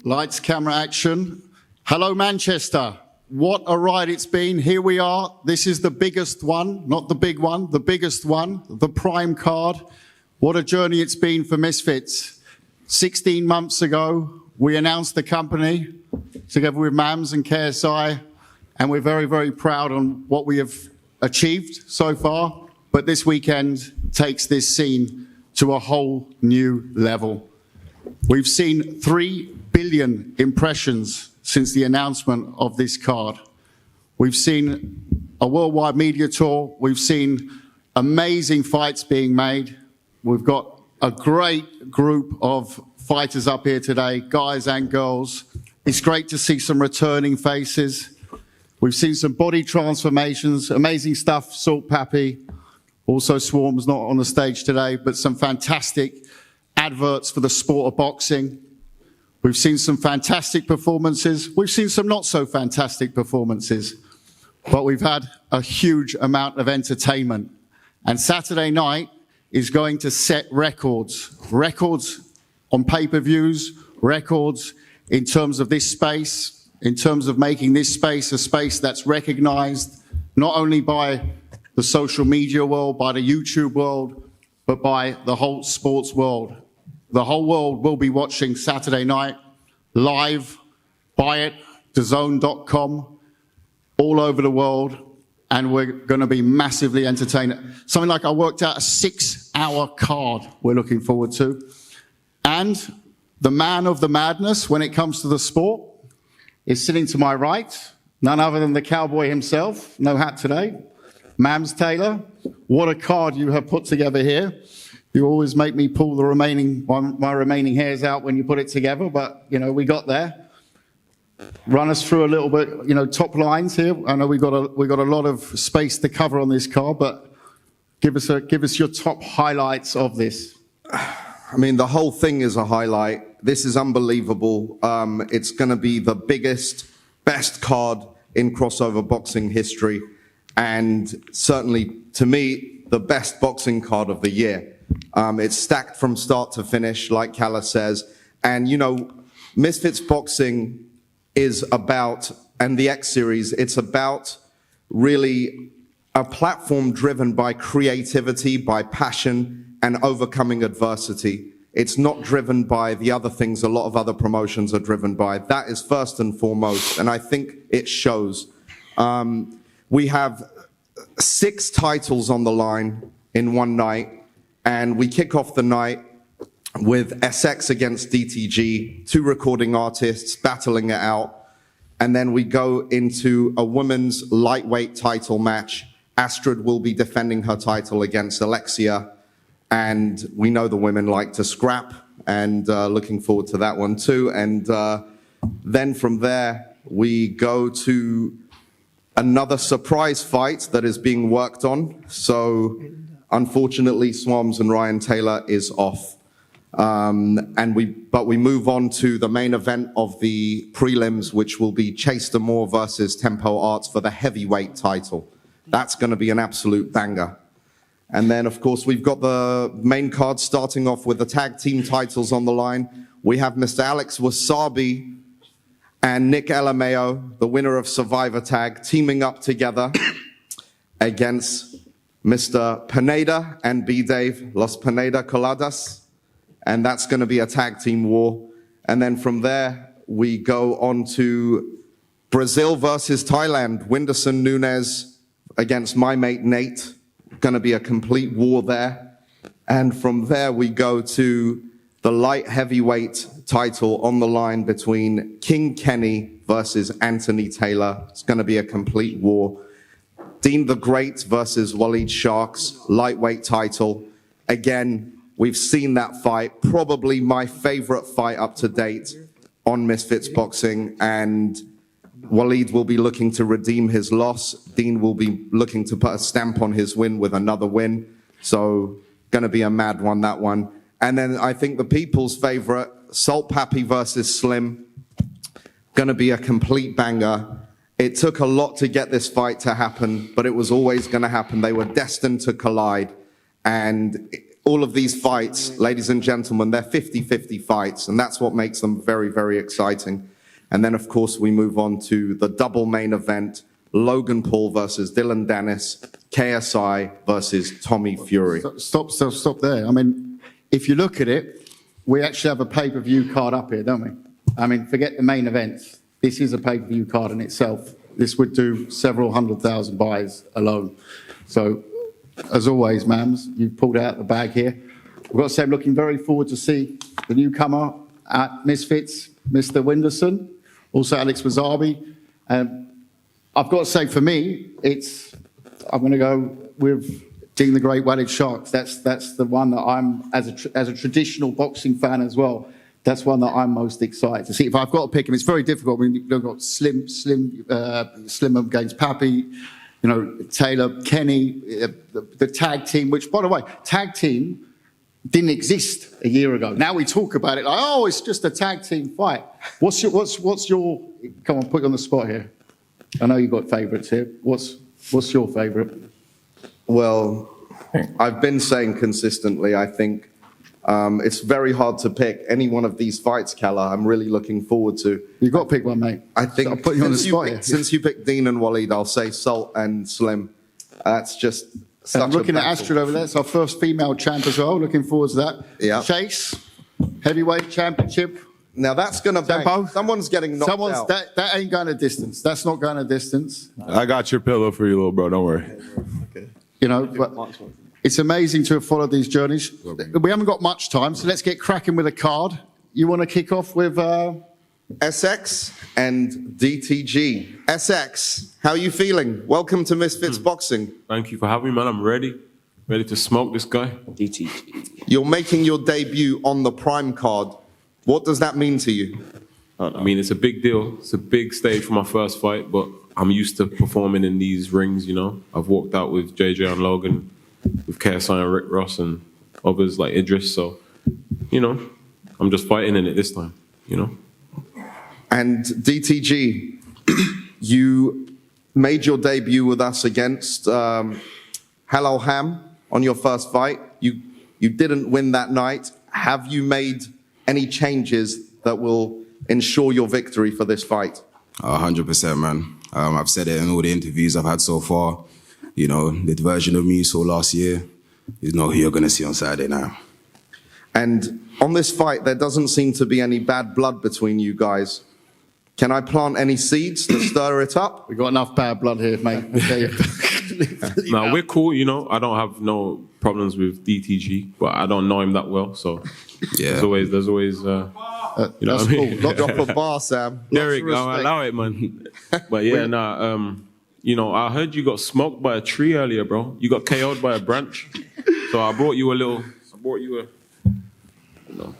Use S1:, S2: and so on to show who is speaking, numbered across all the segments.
S1: Lights, camera, action. Hello, Manchester. What a ride it's been. Here we are. This is the biggest one, not the big one, the biggest one, the prime card. What a journey it's been for Misfits. 16 months ago, we announced the company together with MAMS and KSI, and we're very, very proud on what we have achieved so far. But this weekend takes this scene to a whole new level. We've seen 3 billion impressions since the announcement of this card. We've seen a worldwide media tour. We've seen amazing fights being made. We've got a great group of fighters up here today, guys and girls. It's great to see some returning faces. We've seen some body transformations, amazing stuff, Salt Papi. Also Swarmz not on the stage today, but some fantastic adverts for the sport of boxing. We've seen some fantastic performances. We've seen some not so fantastic performances, but we've had a huge amount of entertainment. And Saturday night is going to set records. Records on pay-per-views, records in terms of this space, in terms of making this space a space that's recognized not only by the social media world, by the YouTube world, but by the whole sports world. The whole world will be watching Saturday night live. Buy it, DAZN.com, all over the world, and we're going to be massively entertained. Something like I worked out a 6-hour card we're looking forward to. And the man of the madness when it comes to the sport is sitting to my right, none other than the cowboy himself, no hat today, Mams Taylor. What a card you have put together here. You always make me pull the my remaining hairs out when you put it together, but, you know, we got there. Run us through a little bit, you know, top lines here. I know we got a lot of space to cover on this card, but give us your top highlights of this.
S2: I mean, the whole thing is a highlight. This is unbelievable. It's going to be the biggest, best card in crossover boxing history, and certainly, to me, the best boxing card of the year. It's stacked from start to finish, like Kala says. And, you know, Misfits Boxing is about, and the X Series, it's about really a platform driven by creativity, by passion, and overcoming adversity. It's not driven by the other things a lot of other promotions are driven by. That is first and foremost, and I think it shows. We have 6 titles on the line in one night. And we kick off the night with SX against DTG, 2 recording artists battling it out. And then we go into a women's lightweight title match. Astrid will be defending her title against Alexia. And we know the women like to scrap, and looking forward to that one too. And then from there, we go to another surprise fight that is being worked on. So unfortunately, Swarmz and Ryan Taylor is off. But we move on to the main event of the prelims, which will be DeMoor versus Tempo Arts for the heavyweight title. That's going to be an absolute banger. And then, of course, we've got the main card starting off with the tag team titles on the line. We have Mr. Alex Wassabi and NichLmao, the winner of Survivor Tag, teaming up together against Mr. Pineda and BDave, Los Pineda Coladas, and that's going to be a tag team war. And then from there, we go on to Brazil versus Thailand, Whindersson Nunes against my mate Nate, going to be a complete war there. And from there, we go to the light heavyweight title on the line between King Kenny versus Anthony Taylor. It's going to be a complete war. Deen The Great versus Walid Sharks, lightweight title. Again, we've seen that fight, probably my favorite fight up to date on Misfits Boxing, and Walid will be looking to redeem his loss. Deen will be looking to put a stamp on his win with another win. So, gonna be a mad one, that one. And then I think the people's favorite, Salt Papi versus Slim, gonna be a complete banger. It took a lot to get this fight to happen, but it was always going to happen. They were destined to collide. And all of these fights, ladies and gentlemen, they're 50-50 fights, and that's what makes them very, very exciting. And then, of course, we move on to the double main event, Logan Paul versus Dylan Dennis, KSI versus Tommy Fury.
S1: Stop there. I mean, if you look at it, we actually have a pay-per-view card up here, don't we? I mean, forget the main events. This is a pay-per-view card in itself. This would do several 100,000 buys alone. So, as always, Mams, you've pulled out the bag here. I've got to say, I'm looking very forward to see the newcomer at Misfits, Mr. Whindersson, also Alex Wassabi. I've got to say, for me, I'm going to go with Deen The Great, Walid Sharks. That's the one that I'm, as a traditional boxing fan as well, that's one that I'm most excited to see. If I've got to pick him, it's very difficult. I mean, you've got Slim against Papi, you know, Taylor, Kenny, the tag team, which, by the way, tag team didn't exist a year ago. Now we talk about it like, oh, it's just a tag team fight. What's your, come on, put you on the spot here. I know you've got favourites here. What's your favourite?
S2: Well, I've been saying consistently, I think it's very hard to pick any one of these fights, Kalla. I'm really looking forward to.
S1: You've got to pick one, mate.
S2: I think
S1: I'll put you on the spot here.
S2: Since you picked Deen and Walid, I'll say Salt and Slim. That's just such
S1: I'm looking
S2: a
S1: at Astrid over there. It's our first female champ as well. Looking forward to that.
S2: Yeah.
S1: Chase, heavyweight championship.
S2: Now that's going to bang. Someone's getting knocked out.
S1: That ain't going a distance. That's not going a distance.
S3: I got your pillow for you, little bro. Don't worry.
S2: Okay.
S1: You know, but it's amazing to have followed these journeys. We haven't got much time, so let's get cracking with a card. You want to kick off with
S2: SX and DTG. SX, how are you feeling? Welcome to Misfits Boxing.
S3: Thank you for having me, man. I'm ready to smoke this guy.
S4: DTG.
S2: You're making your debut on the Prime card. What does that mean to you?
S3: I mean, it's a big deal. It's a big stage for my first fight, but I'm used to performing in these rings, you know. I've walked out with JJ and Logan, with KSI and Rick Ross and others like Idris, so, you know, I'm just fighting in it this time, you know.
S2: And DTG, you made your debut with us against Halal Ham on your first fight. You didn't win that night. Have you made any changes that will ensure your victory for this fight?
S5: 100%, man. I've said it in all the interviews I've had so far. You know, the version of me you saw last year is not who you're going to see on Saturday now.
S2: And on this fight, there doesn't seem to be any bad blood between you guys. Can I plant any seeds to stir it up?
S1: we've got enough bad blood here, mate.
S3: No, we're cool, you know. I don't have no problems with DTG, but I don't know him that well, so
S5: Yeah.
S3: there's always you know
S1: That's
S3: what I mean?
S1: cool.
S2: Drop a bar, Sam.
S3: Derek,
S2: Lots of
S3: I'll
S2: respect.
S3: allow it, man. But yeah, you know, I heard you got smoked by a tree earlier, bro. You got KO'd by a branch. So I brought you you know,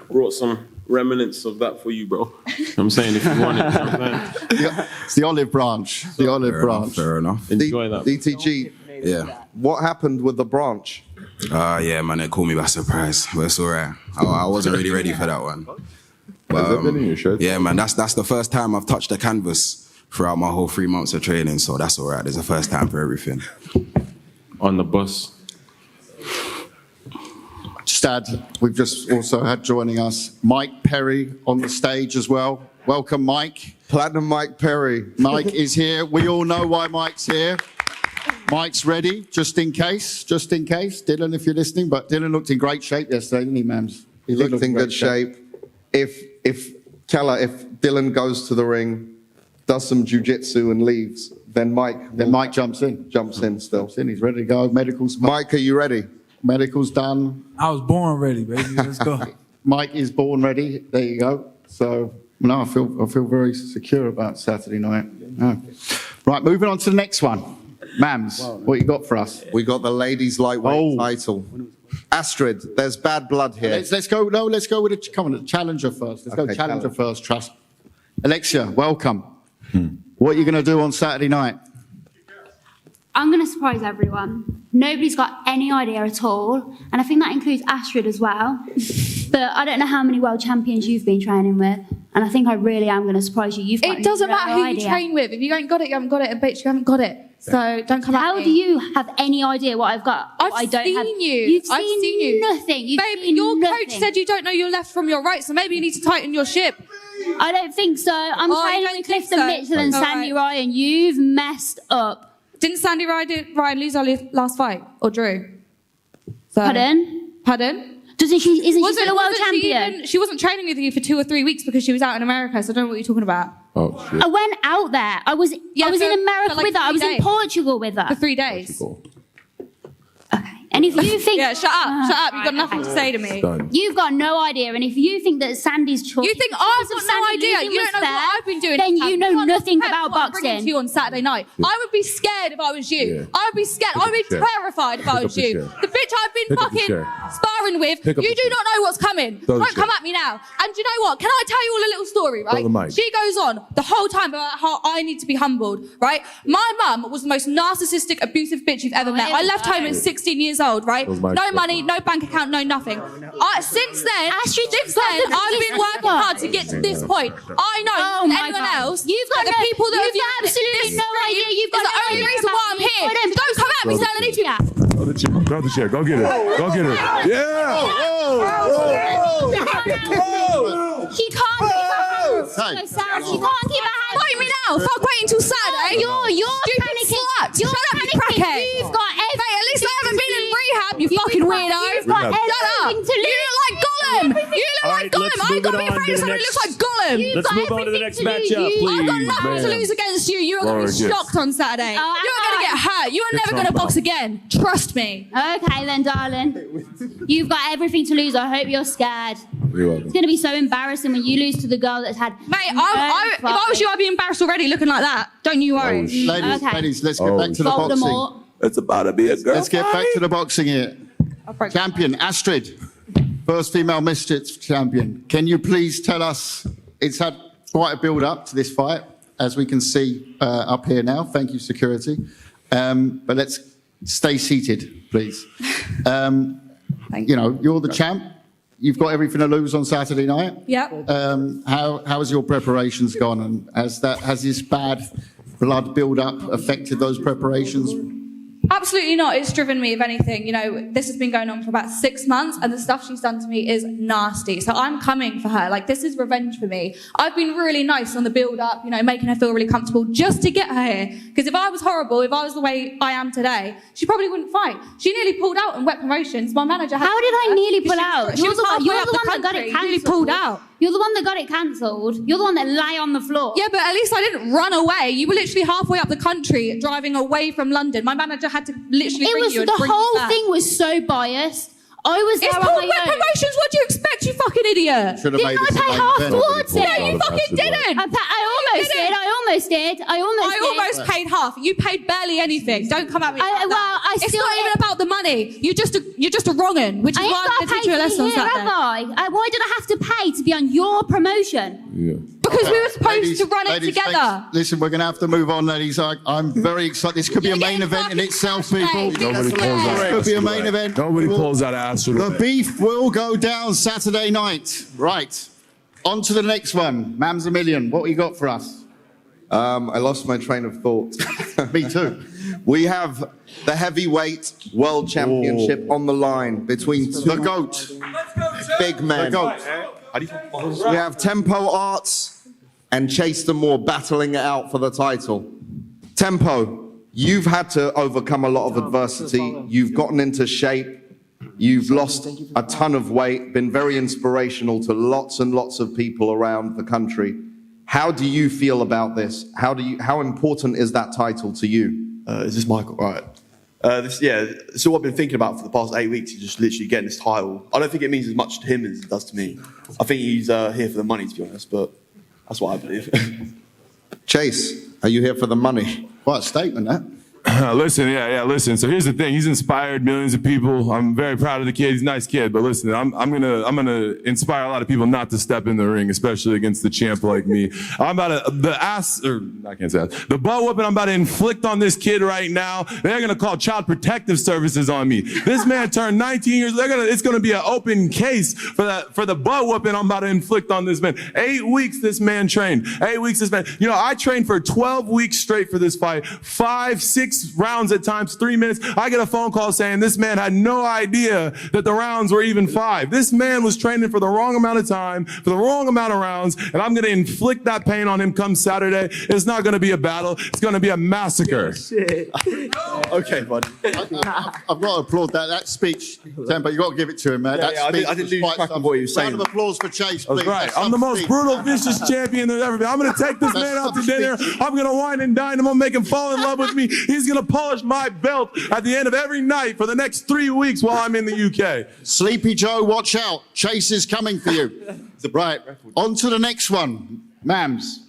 S3: brought some remnants of that for you, bro. I'm saying if you want it, you know what I'm saying?
S1: It's the olive branch. The olive branch.
S5: Fair enough.
S3: Enjoy that.
S2: DTG,
S5: Yeah.
S2: what happened with the branch?
S5: Yeah, man, they caught me by surprise, but it's all right. I wasn't really ready for that one. But,
S3: Has that been in your shirt?
S5: yeah, man, that's the first time I've touched the canvas throughout my whole 3 months of training, so that's all right. There's a first time for everything.
S3: On the bus.
S1: Stad, we've just also had joining us Mike Perry on the stage as well. Welcome, Mike.
S2: Platinum Mike Perry.
S1: Mike is here. We all know why Mike's here. Mike's ready, just in case. Dylan, if you're listening, but Dylan looked in great shape yesterday, didn't he, Mams?
S2: He looked in good shape. If Dylan goes to the ring, does some jiu-jitsu and leaves, then Mike
S1: jumps in.
S2: jumps in still.
S1: He's ready to go.
S2: Mike, are you ready?
S1: Medical's done.
S4: I was born ready, baby. Let's go.
S1: Mike is born ready. There you go. So, no, I feel very secure about Saturday night. Yeah. Right, moving on to the next one. Mams, what you got for us?
S2: We got the ladies lightweight title. Astrid, there's bad blood here.
S1: Let's go with the challenger first. Let's go
S2: Okay,
S1: challenger first, trust. Alexia, welcome. What are you going to do on Saturday night?
S6: I'm going to surprise everyone. Nobody's got any idea at all, and I think that includes Astrid as well. But I don't know how many world champions you've been training with, and And I think I really am going to surprise you. You've got
S7: It doesn't
S6: no
S7: matter who
S6: idea.
S7: you train with. If you ain't got it, you haven't got it. And bitch, you haven't got it. So don't come at
S6: How
S7: me.
S6: do you have any idea what I've got?
S7: I've
S6: what I don't
S7: seen
S6: have?
S7: you.
S6: You've
S7: I've seen you.
S6: nothing. You've
S7: Babe,
S6: seen
S7: your
S6: nothing.
S7: coach said you don't know your left from your right, so maybe you need to tighten your ship.
S6: I don't think so. I'm
S7: Oh, you
S6: training
S7: don't
S6: with
S7: think
S6: Clifton
S7: so?
S6: Mitchell and
S7: All
S6: Sandy
S7: right.
S6: Ryan. You've messed up.
S7: Didn't Sandy Ryan lose our last fight or drew? So,
S6: Pardon?
S7: Pardon?
S6: Isn't she still a world
S7: she
S6: champion?
S7: she wasn't training with you for 2 or 3 weeks because she was out in America, so I don't know what you're talking about.
S3: Oh, shit.
S6: I went out there. I was
S7: Yeah,
S6: in
S7: for
S6: America
S7: like
S6: with her. I
S7: 3
S6: was in
S7: days.
S6: Portugal with
S7: For
S6: her.
S7: 3 days.
S6: Okay. And if you think...
S7: Yeah, shut up. Shut up. You've got
S6: Right,
S7: nothing
S6: okay.
S7: to say to me.
S6: You've got no idea. And if you think that Sandy's choice...
S7: You think I've
S6: because
S7: got
S6: of
S7: no
S6: Sandy
S7: idea?
S6: losing
S7: You
S6: was
S7: don't know
S6: fair,
S7: what I've been doing.
S6: Then you know
S7: can't
S6: nothing
S7: compare
S6: about
S7: what I'm bringing
S6: boxing.
S7: to you on Saturday night. I would be scared if I was you. I would be scared. I would be terrified if I was you. The bitch I've been fucking sparring with, you do not know what's coming. Don't come at me now. And do you know what? Can I tell you all a little story, right? She goes on the whole time about how I need to be humbled, right? My mum was the most narcissistic, abusive bitch you've ever met. I left home at 16 years old, right? No money, no bank account, no nothing. Since then, I've been working hard to get to this point. I know than anyone else.
S6: You've got
S7: the people that have
S6: got absolutely no idea. You've got
S7: the only reason why I'm here. So don't come at me saying I need to.
S8: Grab the chair. Grab the chair. Go get it. Go get it. Yeah.
S6: She can't keep her hands.
S1: Hey.
S6: She can't keep her hands.
S7: Fight me now. Fuck waiting till Saturday.
S6: You're
S7: Stupid
S6: panicking.
S7: slut.
S6: You're
S7: Shut up, you
S6: panicking.
S7: crackhead.
S6: You've got everything.
S7: Mate, at least I haven't been in
S6: to
S7: rehab, you fucking weirdo.
S6: You've got
S7: Shut up.
S6: everything to
S7: You
S6: lose.
S7: look like Gollum. You look
S8: All
S7: like
S8: right,
S7: Gollum.
S8: let's
S7: I ain't
S8: move
S7: got to
S8: it
S7: be
S8: on
S7: afraid
S8: to
S7: of
S8: the
S7: someone who
S8: next-
S7: looks like Gollum.
S6: You've
S8: Let's
S6: got
S8: move on to the
S6: everything
S8: next
S6: to lose.
S8: matchup,
S6: You-
S7: I've got
S8: please.
S7: nothing to
S8: man.
S7: lose against you. You're going to be
S8: Gorgeous.
S7: shocked on Saturday.
S6: Oh,
S7: You're going to get hurt. You are never going to box again. Trust me.
S6: Okay then, darling. You've got everything to lose. I hope you're scared. It's going to be so embarrassing when you lose to the girl that's had...
S7: Mate, if I was you, I'd be embarrassed already looking like that. Don't you worry.
S1: Ladies,
S6: Okay.
S1: ladies, let's get back to the boxing.
S6: Voldemort.
S8: It's about to be a girl.
S1: Let's get back to the boxing here. Champion, Astrid, first female Misfits champion. Can you please tell us, it's had quite a build-up to this fight, as we can see up here now. Thank you, security. But let's stay seated, please. You know, you're the champ. You've got everything to lose on Saturday night.
S7: Yep.
S1: How has your preparations gone, and has this bad blood build-up affected those preparations?
S7: Absolutely not. It's driven me, if anything. You know, this has been going on for about 6 months, and the stuff she's done to me is nasty. So I'm coming for her. Like, this is revenge for me. I've been really nice on the build-up, you know, making her feel really comfortable just to get her here. Because if I was horrible, if I was the way I am today, she probably wouldn't fight. She nearly pulled out in wet promotions. My manager had...
S6: How did I nearly pull out?
S7: She was halfway
S6: You're
S7: up
S6: the
S7: the
S6: one that got
S7: country.
S6: it
S7: She nearly
S6: cancelled.
S7: pulled out.
S6: You're the one that got it cancelled. You're the one that lay on the floor.
S7: Yeah, but at least I didn't run away. You were literally halfway up the country driving away from London. My manager had to literally
S6: It
S7: bring
S6: was
S7: you and
S6: the
S7: bring you
S6: whole
S7: back.
S6: thing was so biased. I was
S7: It's
S6: there
S7: called
S6: on
S7: wet
S6: my own.
S7: promotions. What do you expect, you fucking idiot?
S1: Should have
S6: Didn't
S1: made
S6: I
S1: this a
S6: pay
S1: main
S6: half
S1: event.
S6: towards it?
S7: No, you fucking didn't.
S6: I almost did. I
S7: almost paid half. You paid barely anything. Don't come at me. It's
S6: still-
S7: not even about the money. You're just a wrong-un, which is
S6: I ain't
S7: why I'm
S6: got
S7: going to
S6: paid
S7: teach you a
S6: to
S7: lesson on
S6: be here,
S7: Saturday.
S6: have I? Why did I have to pay to be on your promotion?
S7: Because we were supposed
S1: Ladies,
S7: to run it
S1: ladies,
S7: together.
S1: thanks. Listen, we're going to have to move on, ladies. I'm very excited. This could be a
S7: You're
S1: main
S7: getting
S1: event in
S7: fucking
S1: itself, people.
S7: fucked.
S8: Nobody pulls out.
S1: This could be a main event.
S8: Nobody pulls out Astrid
S1: The
S8: Wett.
S1: beef will go down Saturday night. Right. On to the next one. Mams a Million, what you got for us?
S2: I lost my train of thought.
S1: Me too.
S2: We have the heavyweight world championship on the line between two
S1: The GOAT.
S2: big
S1: The
S2: men.
S1: GOAT.
S2: We have Tempo Arts and Chase DeMoor battling it out for the title. Tempo, you've had to overcome a lot of adversity. You've gotten into shape. You've lost a ton of weight, been very inspirational to lots and lots of people around the country. How do you feel about this? How important is that title to you?
S9: Is this Michael? Right. This is what I've been thinking about for the past 8 weeks. Is just literally getting this title. I don't think it means as much to him as it does to me. I think he's here for the money, to be honest. But that's what I believe.
S2: Chase, are you here for the money?
S1: Quite a statement, that.
S8: Listen. So here's the thing. He's inspired millions of people. I'm very proud of the kid. He's a nice kid. But listen, I'm gonna inspire a lot of people not to step in the ring, especially against the champ like me. I'm about to the butt whooping I'm about to inflict on this kid right now. They're gonna call Child Protective Services on me. This man turned 19 years. It's gonna be an open case for the butt whooping I'm about to inflict on this man. 8 weeks this man trained. 8 weeks this man. I trained for 12 weeks straight for this fight. 5, 6 rounds at times, 3 minutes. I get a phone call saying this man had no idea that the rounds were even 5. This man was training for the wrong amount of time, for the wrong amount of rounds, and I'm going to inflict that pain on him come Saturday. It's not going to be a battle. It's going to be a massacre.
S9: Okay, buddy.
S1: I've got to applaud that speech, Tempo. You've got to give it to him, man.
S9: I didn't lose track of what he was saying.
S1: Round of applause for Chase, please.
S8: That's right. I'm the most brutal, vicious champion there's ever been. I'm going to take this man out to dinner. I'm going to wine and dine him. I'm going to make him fall in love with me. He's going to polish my belt at the end of every night for the next 3 weeks while I'm in the UK.
S1: Sleepy Joe, watch out. Chase is coming for you. Right, on to the next one. Mams,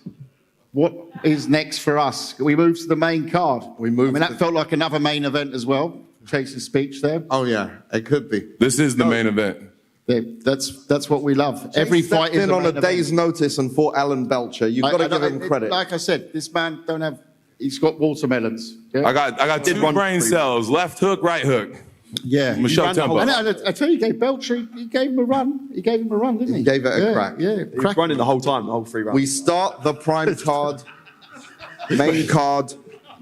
S1: what is next for us? We move to the main card. That felt like another main event as well. Chase's speech there.
S2: Oh, yeah, it could be.
S8: This is the main event.
S1: That's what we love. Every fight is
S2: on a day's notice and fought Alan Belcher. You've got to give him credit.
S1: Like I said, this man he's got watermelons. Yeah?
S8: I got 2 brain cells, left hook, right hook.
S1: Yeah.
S8: Michelle Temple.
S1: I tell you, he gave Belcher, he gave him a run. He gave him a run, didn't he?
S2: He gave it a crack.
S1: Yeah,
S9: He was running the whole time, the whole 3 rounds.
S2: We start the prime card, main card,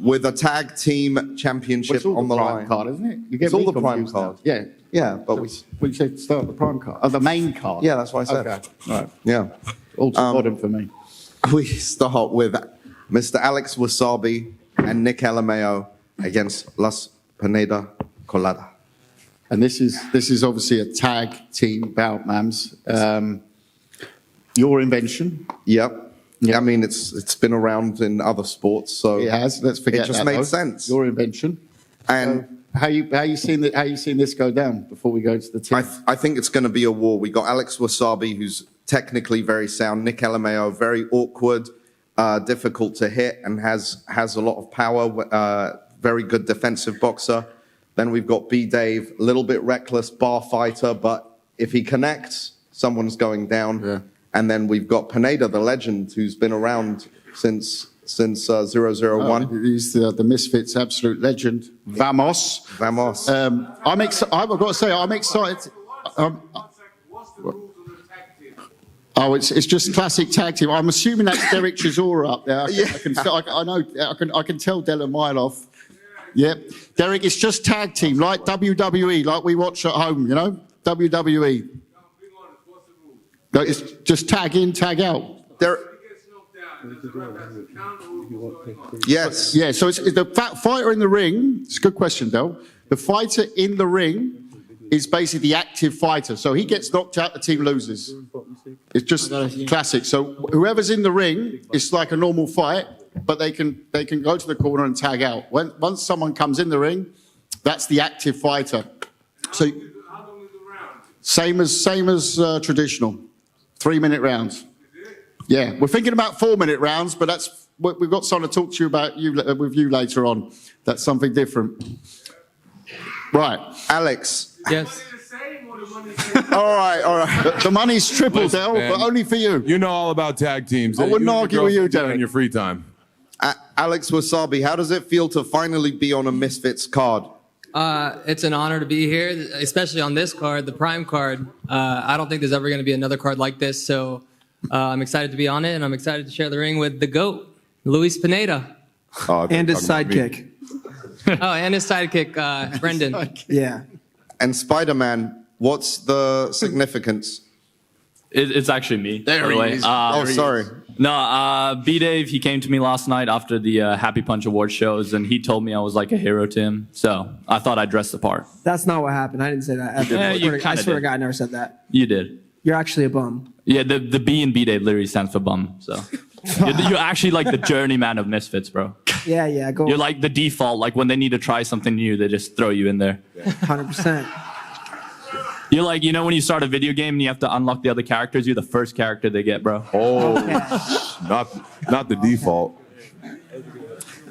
S2: with a tag team championship on the line.
S1: Prime card, isn't it?
S2: It's all the prime card.
S1: Yeah.
S2: Yeah, but
S1: we said start the prime card. Oh, the main card.
S2: Yeah, that's what I said.
S1: Okay. Right.
S2: Yeah.
S1: All too modern for me.
S2: We start with Mr. Alex Wassabi and NichLmao against Las Pineda Coladas.
S1: And this is obviously a tag team bout, Mams. Your invention.
S2: Yep. I mean, it's been around in other sports, so
S1: it has. Let's forget
S2: it just
S1: that,
S2: made
S1: though.
S2: sense.
S1: Your invention.
S2: And
S1: how you seen this go down before we go to the team?
S2: I think it's going to be a war. We got Alex Wassabi, who's technically very sound. NichLmao, very awkward, difficult to hit, and has a lot of power. Very good defensive boxer. Then we've got BDave, a little bit reckless bar fighter, but if he connects, someone's going down.
S1: Yeah.
S2: And then we've got Pineda, the legend, who's been around since 001.
S1: He's the Misfits absolute legend. Vamos.
S2: I've
S1: got to say, I'm excited. It's just classic tag team. I'm assuming that's Derek Chisora up there. I can tell Del a mile off. Yep. Derek, it's just tag team, like WWE, like we watch at home, WWE. No, it's just tag in, tag out.
S2: Yes.
S1: Yeah, so it's the fighter in the ring. It's a good question, Del. The fighter in the ring is basically the active fighter. So he gets knocked out, the team loses. It's just classic. So whoever's in the ring, it's like a normal fight, but they can go to the corner and tag out. Once someone comes in the ring, that's the active fighter. So same as traditional, 3-minute rounds. Yeah, we're thinking about 4-minute rounds, but we've got something to talk to you about with you later on. That's something different. Right,
S2: Alex.
S10: Yes.
S2: All right.
S1: The money's tripled, Del, but only for you.
S8: You know all about tag teams.
S1: I wouldn't argue with you, Derek.
S8: In your free time.
S2: Alex Wassabi, how does it feel to finally be on a Misfits card?
S10: It's an honor to be here, especially on this card, the Prime card. I don't think there's ever going to be another card like this, so I'm excited to be on it, and I'm excited to share the ring with the GOAT, Luis Pineda.
S11: And his sidekick.
S10: And his sidekick, Brendan.
S11: Yeah.
S2: And Spider-Man, what's the significance?
S12: It's actually me.
S1: There he is.
S2: Sorry.
S12: No, BDave, he came to me last night after the Happy Punch Award shows, and he told me I was like a hero to him. So I thought I'd dress the part.
S11: That's not what happened. I didn't say that. I swear to God, I never said that.
S12: You did.
S11: You're actually a bum.
S12: Yeah, the B in BDave literally stands for bum. So you're actually like the journeyman of Misfits, bro.
S11: Yeah, go.
S12: You're like the default. Like when they need to try something new, they just throw you in there.
S11: 100%.
S12: You're like, when you start a video game and you have to unlock the other characters, you're the first character they get, bro.
S8: Oh, not the default.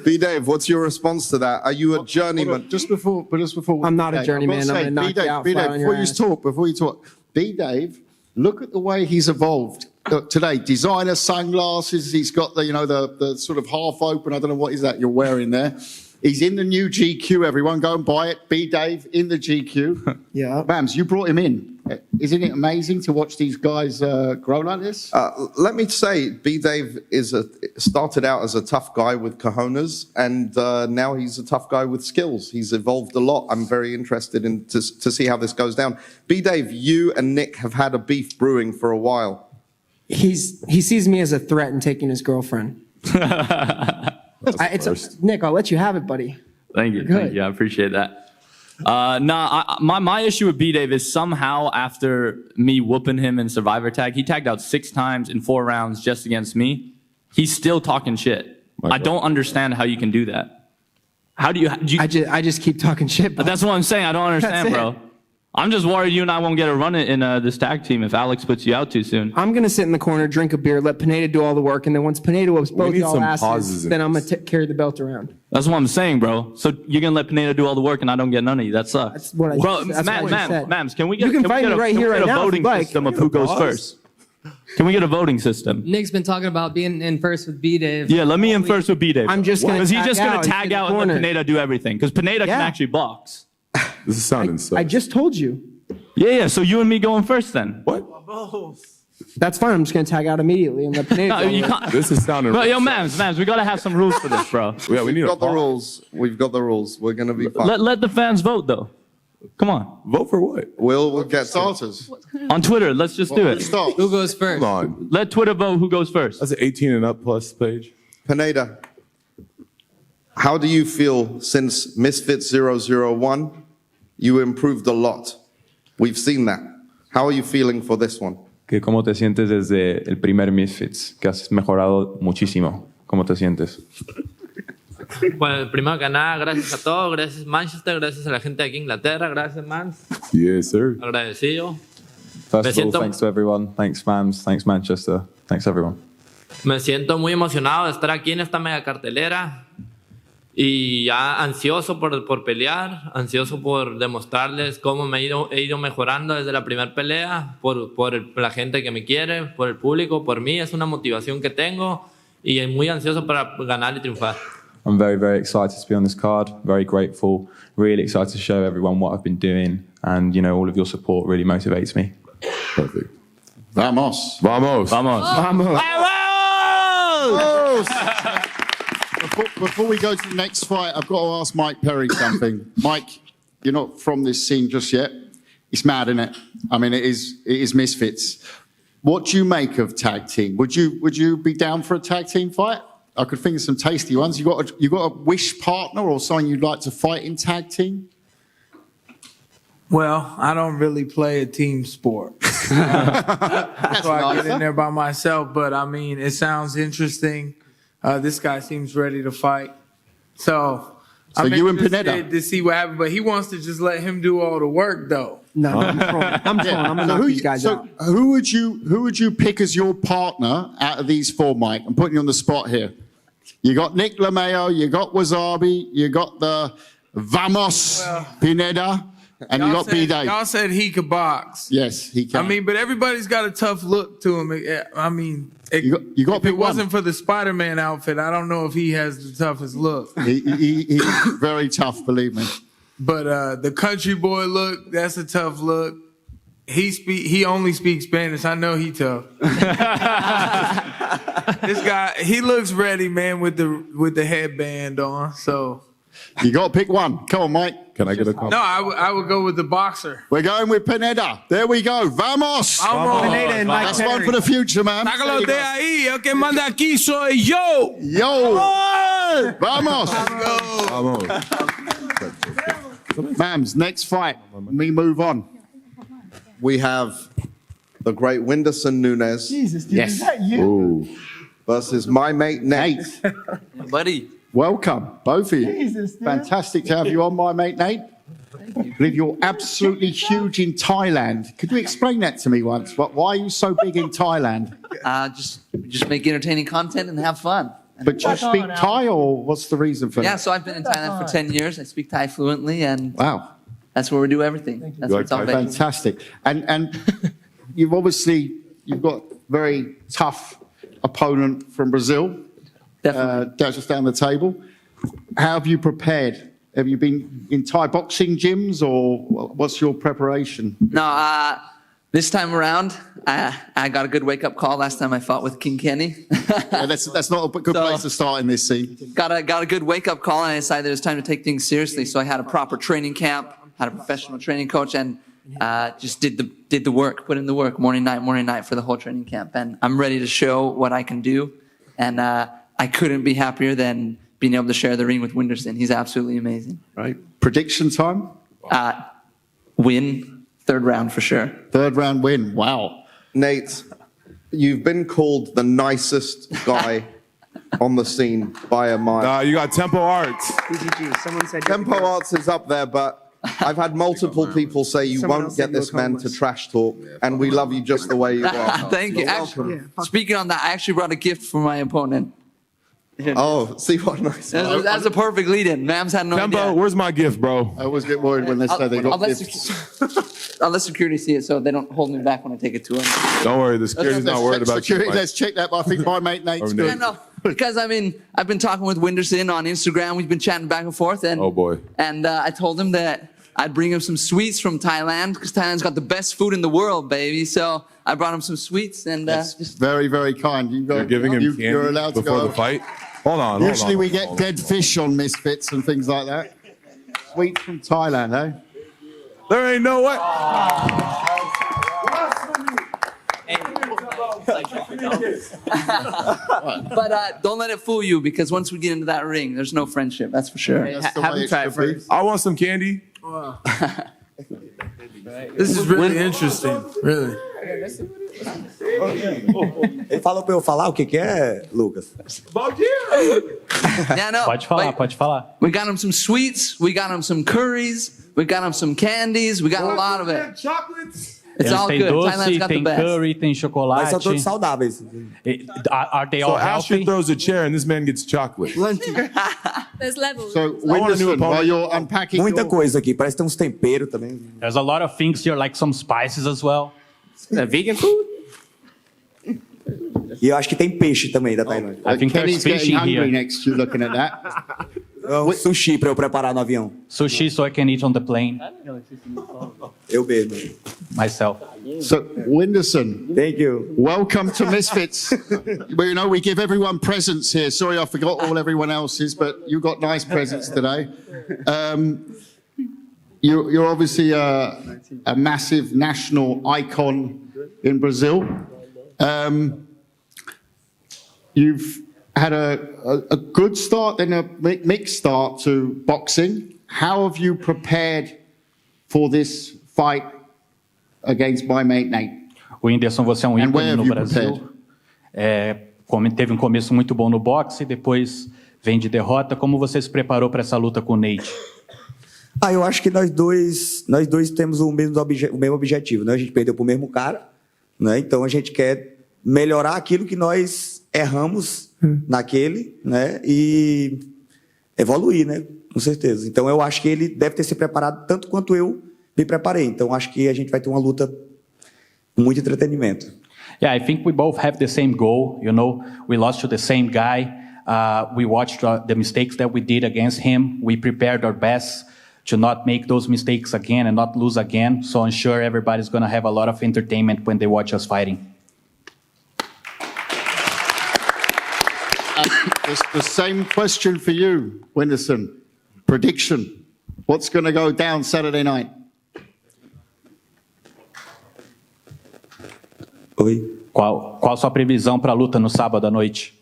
S2: BDave, what's your response to that? Are you a journeyman?
S1: Just before.
S11: I'm not a journeyman. I'm going to knock you out flat on your ass.
S1: Before you talk, BDave, look at the way he's evolved. Look, today, designer sunglasses. He's got the sort of half open. I don't know what is that you're wearing there. He's in the new GQ. Everyone, go and buy it. BDave in the GQ.
S11: Yeah.
S1: Bams, you brought him in. Isn't it amazing to watch these guys grow like this?
S2: Let me say, BDave started out as a tough guy with cojones, and now he's a tough guy with skills. He's evolved a lot. I'm very interested to see how this goes down. BDave, you and Nick have had a beef brewing for a while.
S11: He sees me as a threat in taking his girlfriend. Nick, I'll let you have it, buddy.
S12: Thank you. Thank you. I appreciate that. My issue with BDave is somehow after me whooping him in Survivor Tag, he tagged out 6 times in 4 rounds just against me. He's still talking shit. I don't understand how you can do that. How do you?
S11: I just keep talking shit.
S12: But that's what I'm saying. I don't understand, bro. I'm just worried you and I won't get a run in this tag team if Alex puts you out too soon.
S11: I'm going to sit in the corner, drink a beer, let Pineda do all the work, and then once Pineda whoops both y'all asses, then I'm going to carry the belt around.
S12: That's what I'm saying, bro. So you're going to let Pineda do all the work and I don't get none of you. That sucks.
S11: That's what I said.
S12: Mams, can we get a voting system of who goes first? Can we get a voting system?
S10: Nick's been talking about being in first with BDave.
S12: Yeah, let me in first with BDave.
S11: I'm just going to
S12: Because he's just going to tag out and let Pineda do everything. Because Pineda can actually box.
S8: This is sounding so.
S11: I just told you.
S12: Yeah, so you and me going first then.
S8: What?
S11: That's fine. I'm just going to tag out immediately and let Pineda
S12: No, you can't.
S8: This is sounding.
S12: Bro, yo, Mams, we got to have some rules for this, bro.
S8: Yeah, we need
S2: We've got the rules. We've got the rules. We're going to be fine.
S12: Let the fans vote, though. Come on.
S8: Vote for what?
S2: We'll get
S1: starters.
S12: On Twitter, let's just do it.
S10: Who goes first?
S8: Hold on.
S12: Let Twitter vote who goes first.
S8: That's an 18 and up plus page.
S2: Pineda, how do you feel since Misfits 001? You improved a lot. We've seen that. How are you feeling for this one?
S13: ¿Cómo te sientes desde el primer Misfits? Que has mejorado muchísimo. ¿Cómo te sientes?
S14: Bueno, primero que nada, gracias a todos, gracias Manchester, gracias a la gente de aquí en Inglaterra, gracias Mans.
S8: Yes, sir.
S14: Agradecido.
S13: First of all, thanks to everyone. Thanks, Mams. Thanks, Manchester. Thanks, everyone.
S14: Me siento muy emocionado de estar aquí en esta mega cartelera y ya ansioso por pelear, ansioso por demostrarles cómo he ido mejorando desde la primera pelea, por la gente que me quiere, por el público, por mí. Es una motivación que tengo y muy ansioso para ganar y triunfar.
S13: I'm very, very excited to be on this card. Very grateful. Really excited to show everyone what I've been doing. And, all of your support really motivates me.
S8: Perfect.
S1: Vamos.
S8: Vamos.
S12: Vamos.
S11: Vamos.
S1: Before we go to the next fight, I've got to ask Mike Perry something. Mike, you're not from this scene just yet. It's mad, isn't it? I mean, it is Misfits. What do you make of tag team? Would you be down for a tag team fight? I could think of some tasty ones. You got a wish partner or someone you'd like to fight in tag team?
S4: Well, I don't really play a team sport. So I get in there by myself, but I mean, it sounds interesting. This guy seems ready to fight. So I'm
S1: you and
S4: interested
S1: Pineda
S4: to see what happens, but he wants to just let him do all the work, though.
S11: No, I'm gonna knock these guys out.
S1: Who would you pick as your partner out of these 4, Mike? I'm putting you on the spot here. You got NichLmao, you got Wassabi, you got the Vamos Pineda, and you got BDave.
S4: Y'all said he could box.
S1: Yes, he can.
S4: I mean, but everybody's got a tough look to him. I mean,
S1: you got
S4: if it wasn't for the Spider-Man outfit, I don't know if he has the toughest look.
S1: He's very tough, believe me.
S4: But the country boy look, that's a tough look. He only speaks Spanish. I know he tough. This guy, he looks ready, man, with the headband on. So
S1: you got to pick one. Come on, Mike.
S8: Can I get a call?
S4: No, I would go with the boxer.
S1: We're going with Pineda. There we go. Vamos.
S11: Pineda and Mike
S1: That's
S11: Perry.
S1: one for the future, man.
S4: Sácalo de ahí. El que manda aquí soy yo.
S1: Yo. Vamos.
S8: Vamos.
S1: Mams, next fight. We move on.
S2: We have the great Whindersson Nunes.
S11: Jesus, dude, is that you?
S2: Versus my mate Nate.
S14: Buddy.
S1: Welcome, both of you.
S11: Jesus, dude.
S1: Fantastic to have you on, my mate Nate. I believe you're absolutely huge in Thailand. Could you explain that to me once? Why are you so big in Thailand?
S15: Just make entertaining content and have fun.
S1: But you speak Thai, or what's the reason for
S15: Yeah,
S1: that?
S15: so I've been in Thailand for 10 years. I speak Thai fluently, and
S1: Wow.
S15: that's where we do everything. That's where it's all based.
S1: Fantastic. And you've got very tough opponent from Brazil, just down the table. How have you prepared? Have you been in Thai boxing gyms, or what's your preparation?
S15: No, this time around, I got a good wake-up call last time I fought with King Kenny.
S1: That's not a good place to start in this scene.
S15: Got a good wake-up call, and I decided it was time to take things seriously. So I had a proper training camp, had a professional training coach, and just did the work, put in the work, morning, night for the whole training camp. And I'm ready to show what I can do. And I couldn't be happier than being able to share the ring with Whindersson. He's absolutely amazing.
S1: Right. Prediction time?
S15: Win. Third round for sure.
S1: Third round win. Wow.
S2: Nate, you've been called the nicest guy on the scene by a mile.
S8: Nah, you got Tempo Arts.
S11: Someone said
S2: Tempo Arts is up there, but I've had multiple people say you won't get this man to trash talk, and we love you just the way you are.
S15: Thank you.
S2: You're
S15: Actually,
S2: welcome.
S15: speaking on that, I actually brought a gift for my opponent.
S2: Oh, see what nice.
S15: That's a perfect lead-in. Mams had no
S8: Tempo,
S15: idea.
S8: where's my gift, bro?
S1: I always get worried when they say they got
S15: let
S1: gifts.
S15: I'll let security see it so they don't hold me back when I take it to them.
S8: Don't worry, the security's not worried about
S1: Security,
S8: you. Mike.
S1: let's check that, but I think my mate Nate's good.
S15: Yeah, no, because I mean, I've been talking with Whindersson on Instagram. We've been chatting back and forth, and
S8: Oh boy.
S15: and I told him that I'd bring him some sweets from Thailand because Thailand's got the best food in the world, baby. So I brought him some sweets, and just
S1: Very, very kind.
S8: You're giving him candy
S1: you're allowed to
S8: before
S1: go.
S8: the fight? Hold on,
S1: Usually we get
S8: hold on.
S1: dead fish on Misfits and things like that. Sweet from Thailand, eh?
S8: There ain't no way.
S15: but don't let it fool you because once we get into that ring, there's no friendship. That's for sure.
S4: Have him try it first.
S8: I want some candy.
S4: This is really interesting. Really.
S16: Ele falou pra eu falar o que é, Lucas?
S15: Yeah, no.
S17: Pode falar, pode falar.
S15: We got him some sweets. We got him some curries. We got him some candies. We got a lot of it.
S8: Chocolates.
S15: It's all
S17: Tem
S15: good.
S17: doce,
S15: Thailand's got the
S17: tem
S15: best.
S17: curry, tem chocolate.
S16: Mas são todos saudáveis.
S17: Are they
S8: So
S17: all
S8: Astrid
S17: healthy?
S8: throws a chair and this man gets chocolate.
S7: There's levels.
S1: So, Whindersson, while you're unpacking
S16: Muita
S1: your...
S16: coisa aqui, parece que tem uns temperos também.
S17: There's a lot of things here, like some spices as well.
S11: Vegan food?
S16: E eu acho que tem peixe também da Tailândia.
S17: I think
S1: Kenny's
S17: there's
S1: getting
S17: fishing
S1: hungry
S17: here.
S1: next to you looking at that.
S16: Sushi pra eu preparar no avião.
S17: Sushi so I can eat on the plane
S16: Eu mesmo.
S17: myself.
S1: So, Whindersson,
S16: Thank you.
S1: welcome to Misfits. Well, you know, we give everyone presents here. Sorry, I forgot all everyone else's, but you got nice presents today. You're obviously a massive national icon in Brazil. You've had a good start, then a mixed start to boxing. How have you prepared for this fight against my mate Nate?
S17: Whindersson, você é um
S1: And where
S17: ícone
S1: have
S17: no
S1: you
S17: Brasil. Teve um começo muito bom no boxe, depois vem de derrota. Como você se preparou para essa luta com o Nate?
S16: Eu acho que nós dois temos o mesmo objetivo, né? A gente perdeu pro mesmo cara, né? Então a gente quer melhorar aquilo que nós erramos naquele, né? E evoluir, né? Com certeza. Então eu acho que ele deve ter se preparado tanto quanto eu me preparei. Então acho que a gente vai ter uma luta com muito entretenimento.
S17: Yeah, I think we both have the same goal. You know, we lost to the same guy. We watched the mistakes that we did against him. We prepared our best to not make those mistakes again and not lose again. So I'm sure everybody's going to have a lot of entertainment when they watch us fighting.
S1: It's the same question for you, Whindersson. Prediction. What's going to go down Saturday night?
S16: Oi?
S17: Qual a sua previsão para a luta no sábado à noite?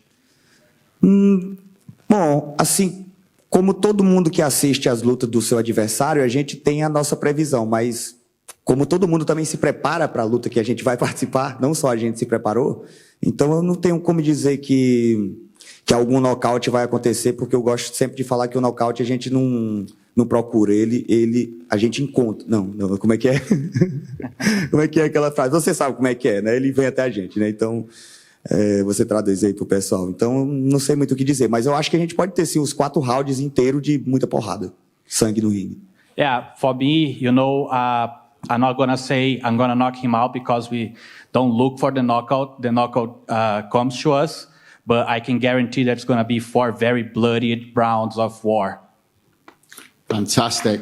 S16: Bom, assim, como todo mundo que assiste às lutas do seu adversário, a gente tem a nossa previsão, mas como todo mundo também se prepara para a luta que a gente vai participar, não só a gente se preparou, então eu não tenho como dizer que algum nocaute vai acontecer, porque eu gosto sempre de falar que o nocaute a gente não procura, a gente encontra. Não, como é que é? Como é que é aquela frase? Você sabe como é que é, né? Ele vem até a gente, né? Então, Você traduz aí pro pessoal. Então, não sei muito o que dizer, mas eu acho que a gente pode ter sim os 4 rounds inteiros de muita porrada. Sangue no ringue.
S17: Yeah, for me, you know, I'm not gonna say I'm gonna knock him out because we don't look for the knockout. The knockout comes to us, but I can guarantee that it's gonna be 4 very bloody rounds of war.
S1: Fantastic.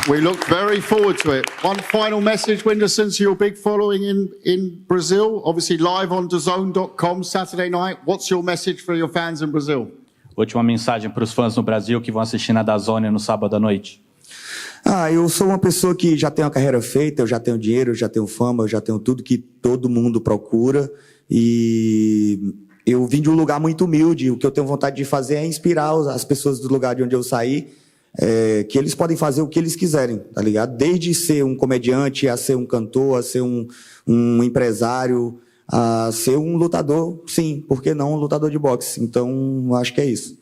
S1: We look very forward to it. One final message, Whindersson, to your big following in Brazil, obviously live on DAZN.com Saturday night. What's your message for your fans in Brazil?
S17: Última mensagem para os fãs no Brasil que vão assistir na DAZN no sábado à noite.
S16: Eu sou uma pessoa que já tem uma carreira feita, eu já tenho dinheiro, eu já tenho fama, eu já tenho tudo que todo mundo procura e eu vim de um lugar muito humilde. O que eu tenho vontade de fazer é inspirar as pessoas do lugar de onde eu saí, que eles podem fazer o que eles quiserem, tá ligado? Desde ser um comediante, a ser um cantor, a ser um empresário, a ser um lutador, sim, por que não um lutador de boxe? Então, acho que é isso.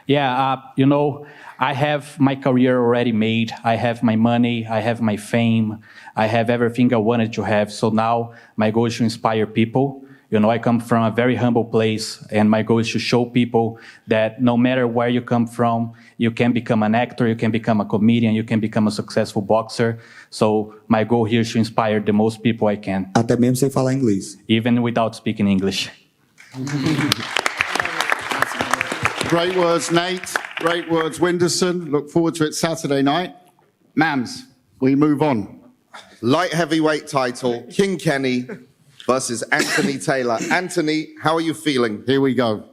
S17: Yeah, you know, I have my career already made. I have my money, I have my fame, I have everything I wanted to have. So now my goal is to inspire people. You know, I come from a very humble place, and my goal is to show people that no matter where you come from, you can become an actor, you can become a comedian, you can become a successful boxer. So my goal here is to inspire the most people I can.
S16: Até mesmo sem falar inglês.
S17: Even without speaking English.
S1: Great words, Nate. Great words, Whindersson. Look forward to it Saturday night. Mams, we move on.
S2: Light heavyweight title, King Kenny versus Anthony Taylor. Anthony, how are you feeling?
S1: Here we go.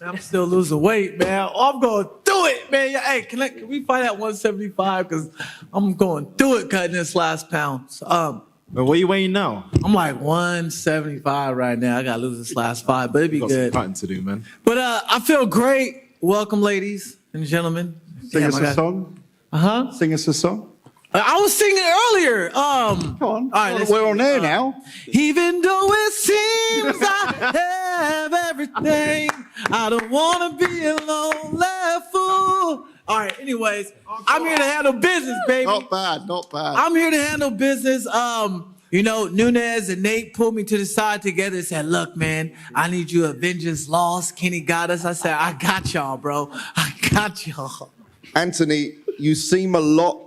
S4: I'm still losing weight, man. I'm going to do it, man. Hey, can we fight at 175? Because I'm going to do it cutting this last pound. So,
S18: but what are you weighing now?
S4: I'm like 175 right now. I got to lose this last fight, but it'd be good.
S18: Got some cutting to do, man.
S4: But I feel great. Welcome, ladies and gentlemen.
S1: Sing us a song.
S4: Uh-huh.
S1: Sing us a song.
S4: I was singing earlier.
S1: Come on.
S4: All right,
S1: We're on air now.
S4: Even though it seems I have everything, I don't want to be alone, left fool. All right, anyways, I'm here to handle business, baby.
S1: Not bad, not bad.
S4: I'm here to handle business. You know, Nunes and Nate pulled me to the side together and said, look, man, I need you Avengers lost. Kenny got us. I said, I got y'all, bro. I got y'all.
S2: Anthony, you seem a lot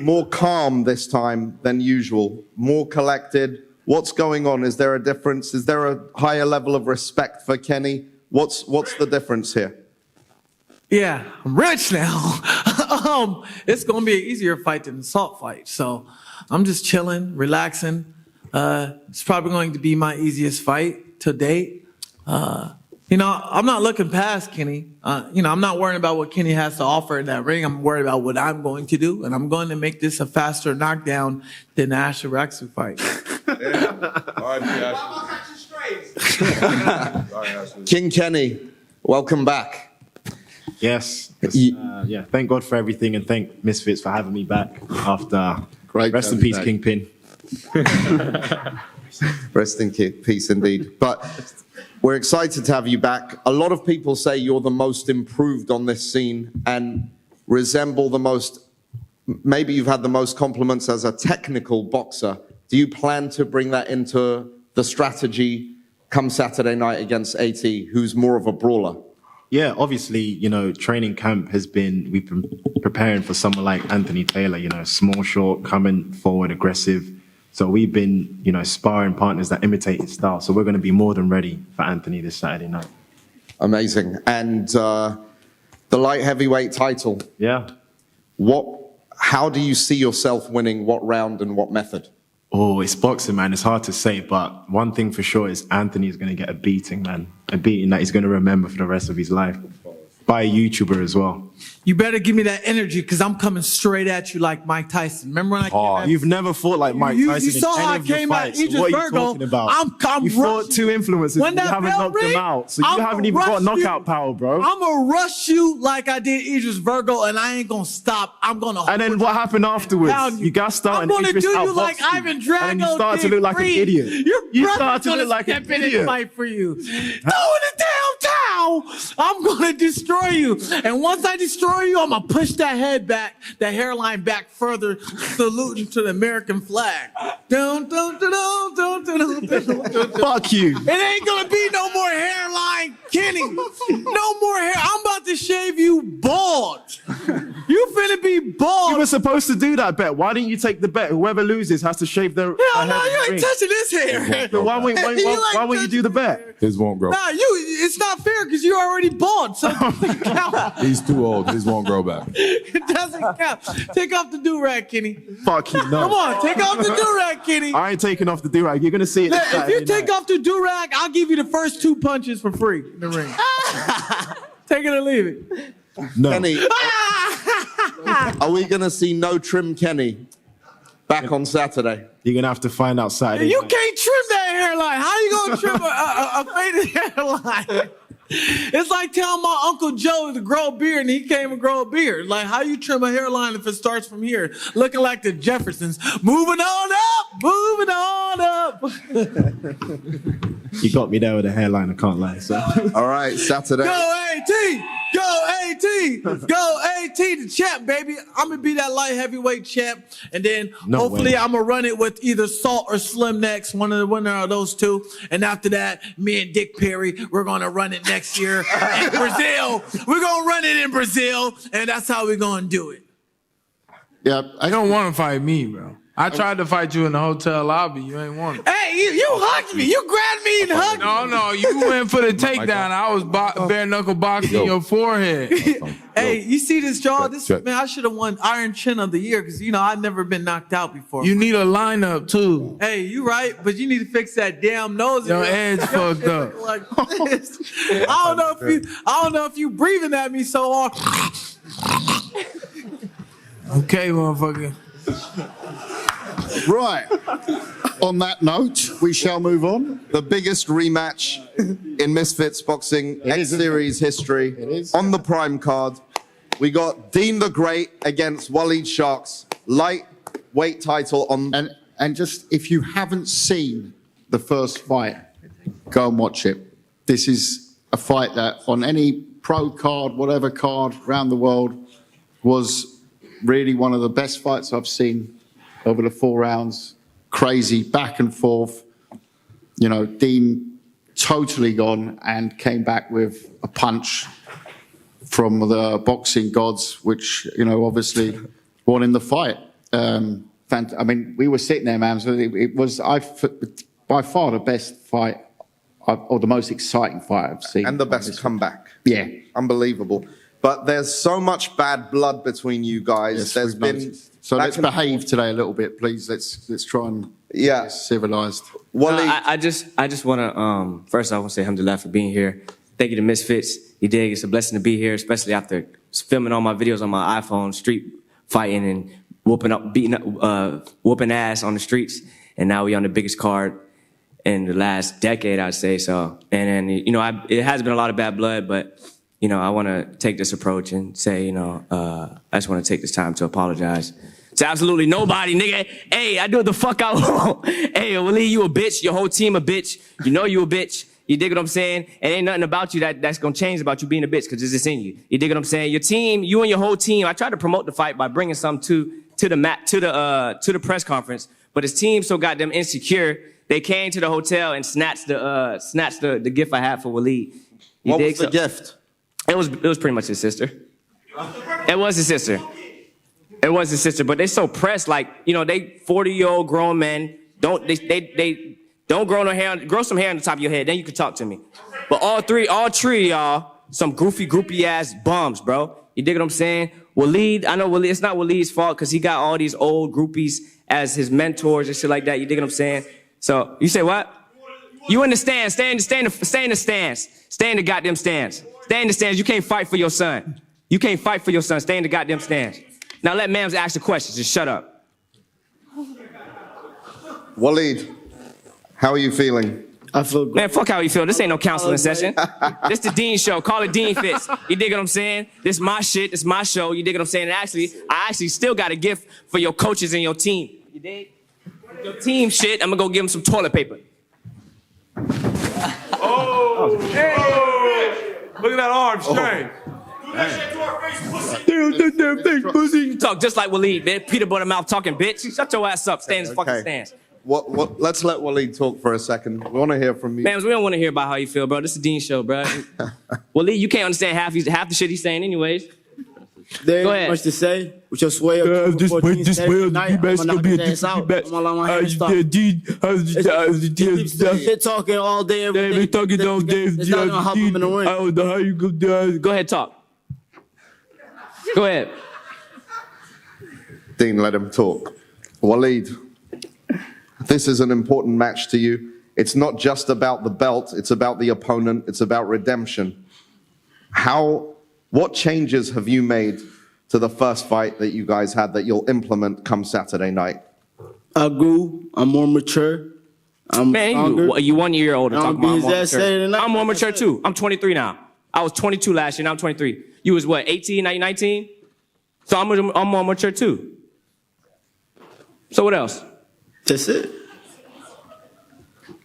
S2: more calm this time than usual, more collected. What's going on? Is there a difference? Is there a higher level of respect for Kenny? What's the difference here?
S4: Yeah, I'm rich now. It's going to be an easier fight than an assault fight. So I'm just chilling, relaxing. It's probably going to be my easiest fight to date. You know, I'm not looking past Kenny. You know, I'm not worrying about what Kenny has to offer in that ring. I'm worried about what I'm going to do, and I'm going to make this a faster knockdown than the Astrid Wett fight.
S2: King Kenny, welcome back.
S18: Yes. Yeah. Thank God for everything, and thank Misfits for having me back after.
S1: Great.
S18: Rest in peace, Kingpin.
S2: Rest in peace, indeed. But we're excited to have you back. A lot of people say you're the most improved on this scene and resemble the most, maybe you've had the most compliments as a technical boxer. Do you plan to bring that into the strategy come Saturday night against AT, who's more of a brawler?
S18: Yeah, obviously, you know, training camp we've been preparing for someone like Anthony Taylor, you know, small, short, coming forward, aggressive. So we've been, you know, sparring partners that imitate his style. So we're going to be more than ready for Anthony this Saturday night.
S2: Amazing. And the light heavyweight title.
S18: Yeah.
S2: How do you see yourself winning? What round and what method?
S18: Oh, it's boxing, man. It's hard to say, but one thing for sure is Anthony's going to get a beating, man. A beating that he's going to remember for the rest of his life. By a YouTuber as well.
S4: You better give me that energy, because I'm coming straight at you like Mike Tyson. Remember when I came at
S18: You've never fought like Mike Tyson
S4: you saw
S18: in
S4: how
S18: any
S4: I
S18: of your
S4: came at
S18: fights.
S4: Idris
S18: What are you
S4: Virgo.
S18: talking about?
S4: I'm
S18: you fought two influencers.
S4: When
S18: You
S4: that
S18: haven't
S4: bell
S18: knocked them
S4: ring,
S18: out. So you
S4: I'ma
S18: haven't even got
S4: rush
S18: knockout
S4: you.
S18: power, bro.
S4: I'm going to rush you like I did Idris Virgo, and I ain't going to stop. I'm going to
S18: And then what happened afterwards? You gassed out
S4: I'm
S18: and
S4: going to
S18: Idris
S4: do you
S18: outboxed
S4: like
S18: you.
S4: Ivan Drago
S18: And then you started to
S4: did
S18: look like an
S4: Creed.
S18: idiot.
S4: Your
S18: You
S4: brother's
S18: started to
S4: gonna
S18: look like an
S4: step in and
S18: idiot.
S4: fight for you. Throw in the damn towel. now I'm gonna destroy you. And once I destroy you, I'm gonna push that head back, that hairline back further, saluting to the American flag. Dun, dun, dun, dun, dun, dun, dun, dun, dun.
S18: Fuck you.
S4: It ain't gonna be no more hairline, Kenny. No more hair. I'm about to shave you bald. You finna be bald.
S18: You were supposed to do that bet. Why didn't you take the bet? Whoever loses has to shave their
S4: Hell no, you ain't touching this hair.
S18: So why won't you do the bet?
S8: His won't grow.
S4: Nah, it's not fair because you're already bald, so it doesn't count.
S8: He's too old. His won't grow back.
S4: It doesn't count. Take off the do-rag, Kenny.
S18: Fuck you, no.
S4: Come on, take off the do-rag, Kenny.
S18: I ain't taking off the do-rag. You're gonna see it.
S4: If you take off the do-rag, I'll give you the first 2 punches for free in the ring. Take it or leave it.
S18: No.
S2: Kenny, are we going to see no trim Kenny back on Saturday?
S18: You're going to have to find out Saturday.
S4: You can't trim that hairline. How you going to trim a faded hairline? It's like telling my Uncle Joe to grow a beard and he can't even grow a beard. Like, how you trim a hairline if it starts from here? Looking like the Jeffersons. Moving on up, moving on up.
S18: You got me there with a hairline, I can't lie. So.
S2: All right, Saturday.
S4: Go AT! Go AT! Go AT, the champ, baby. I'm gonna be that light heavyweight champ, and then hopefully I'm gonna run it with either Salt or Slim next, one of the winner of those two. And after that, me and Dick Perry, we're gonna run it next year in Brazil. We're gonna run it in Brazil, and that's how we're gonna do it.
S1: Yeah,
S4: I don't want to fight me, bro. I tried to fight you in the hotel lobby. You ain't want it. Hey, you hugged me. You grabbed me and hugged me. No, you went for the takedown. I was bare knuckle boxing your forehead. Hey, you see this, jaw? Man, I should have won Iron Chin of the Year because, I've never been knocked out before. You need a lineup, too. Hey, you right, but you need to fix that damn nose. Your head's fucked up. Like this. I don't know if you breathing at me so hard. Okay, motherfucker.
S1: Right. On that note, we shall move on.
S2: The biggest rematch in Misfits boxing X Series history. It is. On the prime card, we got Deen The Great against Walid Sharks. Lightweight title on...
S1: And just, if you haven't seen the first fight, go and watch it. This is a fight that on any pro card, whatever card around the world, was really one of the best fights I've seen over the 4 rounds. Crazy, back and forth. Deen totally gone and came back with a punch from the boxing gods, which, obviously won in the fight. We were sitting there, man, so it was by far the best fight, or the most exciting fight I've seen.
S2: And the best comeback.
S1: Yeah.
S2: Unbelievable. But there's so much bad blood between you guys.
S1: Yes,
S2: there's been...
S1: So let's behave today a little bit, please. Let's try and get civilized.
S19: Wally, I just want to first I want to say alhamdulillah for being here. Thank you to Misfits. You dig? It's a blessing to be here, especially after filming all my videos on my iPhone, street fighting and whooping ass on the streets. And now we on the biggest card in the last decade, I'd say. So, and then it has been a lot of bad blood, but I want to take this approach and say, I just want to take this time to apologize to absolutely nobody, nigga. Hey, I do what the fuck I want. Hey, Walid, you a bitch. Your whole team a bitch. You a bitch. You dig what I'm saying? It ain't nothing about you that's gonna change about you being a bitch because it's just in you. You dig what I'm saying? Your team, you and your whole team. I tried to promote the fight by bringing some to the press conference, but his team's so goddamn insecure. They came to the hotel and snatched the gift I had for Walid.
S2: What was the gift?
S19: It was pretty much his sister. It was his sister. It was his sister, but they so pressed, like, they 40-year-old grown men. They don't grow no hair, grow some hair on the top of your head, then you can talk to me. But all three of y'all, some groupie ass bums, bro. You dig what I'm saying? Walid, I know Walid, it's not Walid's fault because he got all these old groupies as his mentors and shit like that. You dig what I'm saying? So, you say what? You in the stands, stay in the stands. Stay in the goddamn stands. Stay in the stands. You can't fight for your son. You can't fight for your son. Stay in the goddamn stands. Now let Mams ask the questions. Just shut up.
S2: Walid, how are you feeling?
S19: I feel good. Man, fuck how you feel. This ain't no counseling session. This the Deen show. Call it Deen Fits. You dig what I'm saying? This my shit. This my show. You dig what I'm saying? And I actually still got a gift for your coaches and your team. You dig? Your team shit, I'm gonna go give them some toilet paper.
S8: Look at that arm strength.
S19: You talk just like Walid, man. Peanut butter mouth talking, bitch. Shut your ass up. Stay in this fucking stance.
S2: Let's let Walid talk for a second. We want to hear from you.
S19: Man, we don't want to hear about how you feel, bro. This is Deen show, bro. Walid, you can't understand half the shit he's saying anyways.
S20: There
S19: Go
S20: ain't
S19: ahead.
S20: much to say. With your sway up,
S8: This way, you best gonna be a different bet.
S20: Shit talking all day, every day.
S8: Talking all day.
S20: It's not gonna help him in the ring.
S8: I don't know how you go down.
S19: Go ahead, talk. Go ahead.
S2: Deen, let him talk. Walid, this is an important match to you. It's not just about the belt. It's about the opponent. It's about redemption. What changes have you made to the first fight that you guys had that you'll implement come Saturday night?
S20: I grew. I'm more mature. I'm stronger.
S19: You 1 year older.
S20: I'm
S19: Talking about
S20: his ass Saturday night.
S19: I'm more mature too. I'm 23 now. I was 22 last year. Now I'm 23. You was what? 18, 19? So I'm more mature too. So what else?
S20: That's it.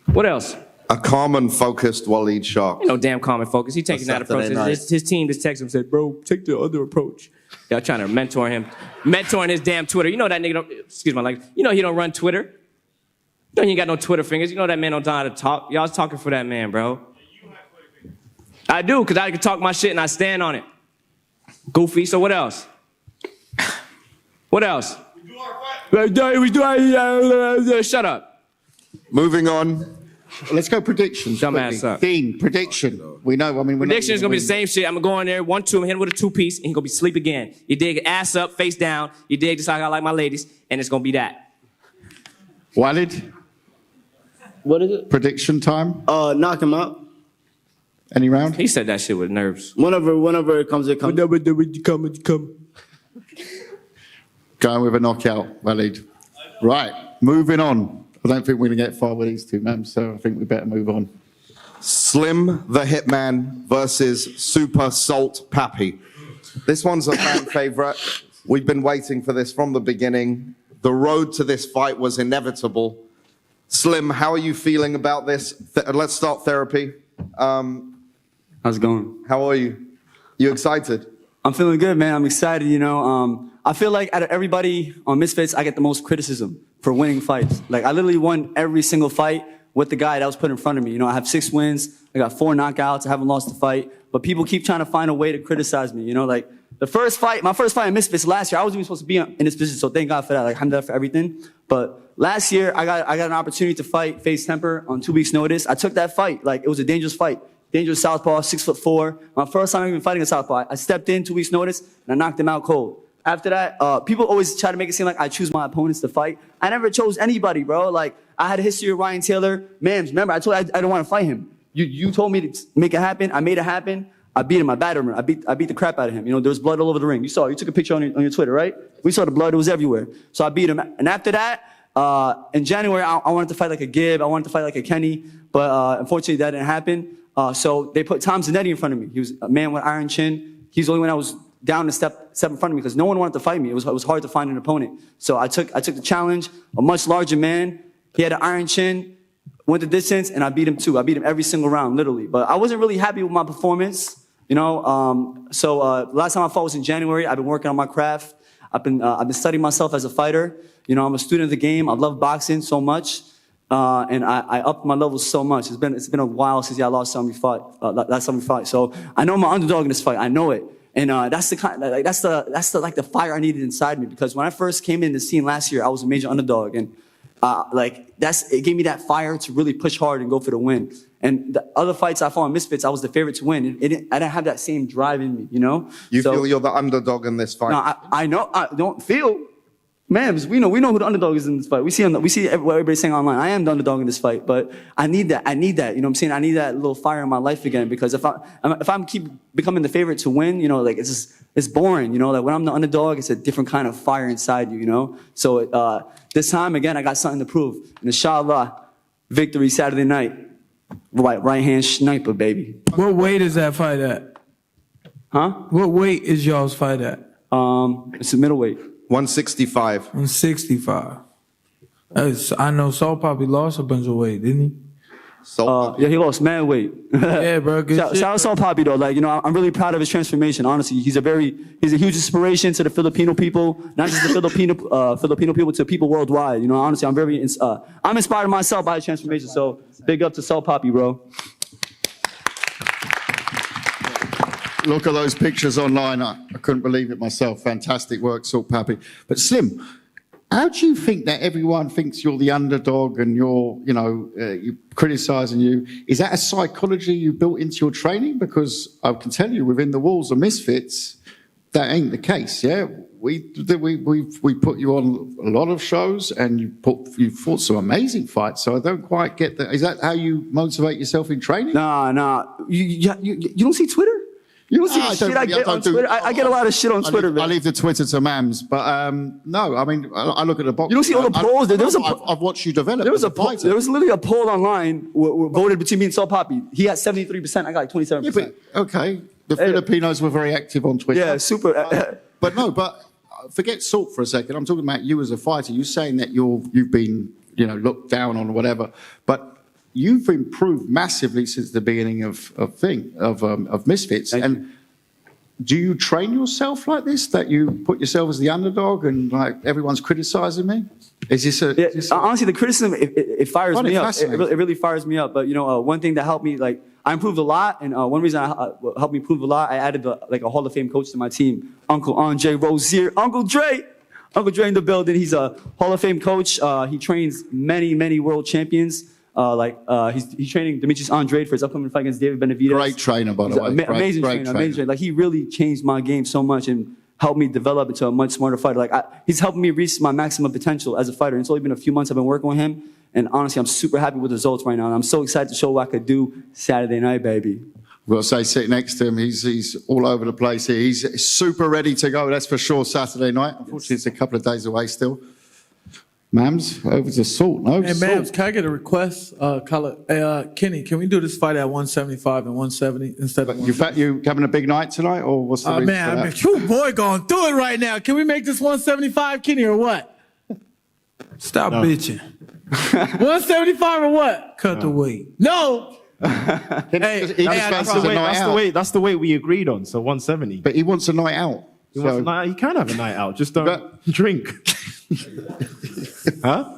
S19: What else?
S2: A calm and focused Walid Sharks.
S19: You know, damn calm and focused. He taking that approach. His team just texted him and said, bro, take the other approach. Y'all trying to mentor him. Mentoring his damn Twitter. You know that nigga don't, excuse my language. You know he don't run Twitter. You know he ain't got no Twitter fingers. You know that man don't know how to talk. Y'all's talking for that man, bro. I do, because I can talk my shit and I stand on it. Goofy. So what else? What else? Shut up.
S2: Moving on.
S1: Let's go predictions.
S19: Dumbass up.
S1: Deen, prediction. We know. I mean,
S19: prediction is gonna be the same shit. I'm gonna go in there, 1-2, hit him with a 2-piece, and he's gonna be asleep again. You dig? Ass up, face down. You dig? Just like I like my ladies, and it's gonna be that.
S1: Walid.
S20: What is it?
S1: Prediction time.
S20: Knock him out.
S1: Any round?
S19: He said that shit with nerves.
S20: Whenever it comes, it comes.
S8: Whenever it come.
S1: Going with a knockout, Walid. Right. Moving on. I don't think we're going to get far with these two, man, so I think we better move on.
S2: Slim the Hitman versus Super Salt Papi. This one's a fan favorite. We've been waiting for this from the beginning. The road to this fight was inevitable. Slim, how are you feeling about this? Let's start therapy.
S21: How's it going?
S2: How are you? You excited?
S21: I'm feeling good, man. I'm excited, you know. I feel like out of everybody on Misfits, I get the most criticism for winning fights. Like, I literally won every single fight with the guy that was put in front of me. You know, I have 6 wins. I got 4 knockouts. I haven't lost a fight. But people keep trying to find a way to criticize me, you know? Like, my first fight in Misfits last year, I wasn't even supposed to be in this position, so thank God for that. Like, I'm there for everything. But last year, I got an opportunity to fight Face Temper on 2 weeks' notice. I took that fight. Like, it was a dangerous fight. Dangerous southpaw, 6'4". My first time even fighting a southpaw. I stepped in 2 weeks' notice, and I knocked him out cold. After that, people always try to make it seem like I choose my opponents to fight. I never chose anybody, bro. Like, I had a history with Ryan Taylor. Mams, remember, I told you I don't want to fight him. You told me to make it happen. I made it happen. I beat him. I battered him. I beat the crap out of him. You know, there was blood all over the ring. You saw it. You took a picture on your Twitter, right? We saw the blood. It was everywhere. So I beat him. And after that, in January, I wanted to fight like a Gibb. I wanted to fight like a Kenny. But unfortunately, that didn't happen. So they put Tom Zanetti in front of me. He was a man with iron chin. He's the only one that was down to step in front of me because no one wanted to fight me. It was hard to find an opponent. So I took the challenge, a much larger man. He had an iron chin, went the distance, and I beat him too. I beat him every single round, literally. But I wasn't really happy with my performance, you know. So last time I fought was in January. I've been working on my craft. I've been studying myself as a fighter. You know, I'm a student of the game. I love boxing so much. And I upped my levels so much. It's been a while since I lost last time we fought. So I know I'm an underdog in this fight. I know it. And that's the fire I needed inside me, because when I first came in the scene last year, I was a major underdog, and it gave me that fire to really push hard and go for the win. And the other fights I fought in Misfits, I was the favorite to win. I didn't have that same drive in me, you know.
S2: You feel you're the underdog in this fight?
S21: No, I know. I don't feel. Man, we know who the underdog is in this fight. We see what everybody's saying online. I am the underdog in this fight, but I need that. You know what I'm saying? I need that little fire in my life again, because if I'm keep becoming the favorite to win, you know, like it's boring. You know, like when I'm the underdog, it's a different kind of fire inside you. You know. So this time again, I got something to prove. And inshallah, victory Saturday night. Right hand sniper, baby.
S4: What weight is that fight at?
S21: Huh?
S4: What weight is y'all's fight at?
S21: It's a middleweight.
S2: 165.
S4: 165. I know Salt Papi lost a bunch of weight, didn't he?
S21: Yeah, he lost mad weight.
S4: Yeah, bro. Good
S21: Shout out to Papi though. Like, I'm really proud of his transformation. Honestly, he's a huge inspiration to the Filipino people, not just the Filipino people, to people worldwide. Honestly, I'm inspired myself by his transformation. So big up to Salt Papi, bro.
S1: Look at those pictures online. I couldn't believe it myself. Fantastic work, Salt Papi. But Slim, how do you think that everyone thinks you're the underdog and you're criticising you? Is that a psychology you built into your training? Because I can tell you, within the walls of Misfits, that ain't the case. Yeah, we put you on a lot of shows and you fought some amazing fights. So I don't quite get that. Is that how you motivate yourself in training?
S21: Nah. You don't see Twitter? You don't see the shit I get on Twitter? I get a lot of shit on Twitter, man.
S1: I leave the Twitter to Mams, but no, I mean, I look at the box.
S21: You don't see all the polls?
S1: I've watched you develop.
S21: There was literally a poll online voted between me and Salt Papi. He had 73%, I got like 27%.
S1: Yeah, but, okay, the Filipinos were very active on Twitter.
S21: Yeah, super.
S1: But forget Salt for a second. I'm talking about you as a fighter. You're saying that you've been, looked down on or whatever, but you've improved massively since the beginning of Misfits. And do you train yourself like this? That you put yourself as the underdog and like everyone's criticizing me? Is this
S21: honestly, the criticism it fires me up. It really fires me up. But one thing that helped me, like, I improved a lot, and one reason helped me improve a lot, I added a Hall of Fame coach to my team, Uncle Andre Rozier, Uncle Dre in the building. He's a Hall of Fame coach. He trains many world champions. He's training Demetrius Andrade for his upcoming fight against David Benavidez.
S1: Great trainer, by the way.
S21: Amazing trainer. Like, he really changed my game so much and helped me develop into a much smarter fighter. Like, he's helping me reach my maximum potential as a fighter. And it's only been a few months I've been working with him. And honestly, I'm super happy with the results right now. And I'm so excited to show what I could do Saturday night, baby.
S1: We'll say, sit next to him. He's all over the place here. He's super ready to go. That's for sure. Saturday night. Unfortunately, it's a couple of days away still. Mams, over to Salt. No,
S4: hey, Mams, can I get a request? Kenny, can we do this fight at 175 and 170 instead of
S1: you having a big night tonight, or what's the reason
S4: man,
S1: for that?
S4: Boy, going through it right now. Can we make this 175, Kenny, or what? Stop bitching. 175 or what? Cut the weight. No.
S18: That's the weight we agreed on. So 170.
S1: But he wants a night out.
S18: He can have a night out. Just don't drink. Huh?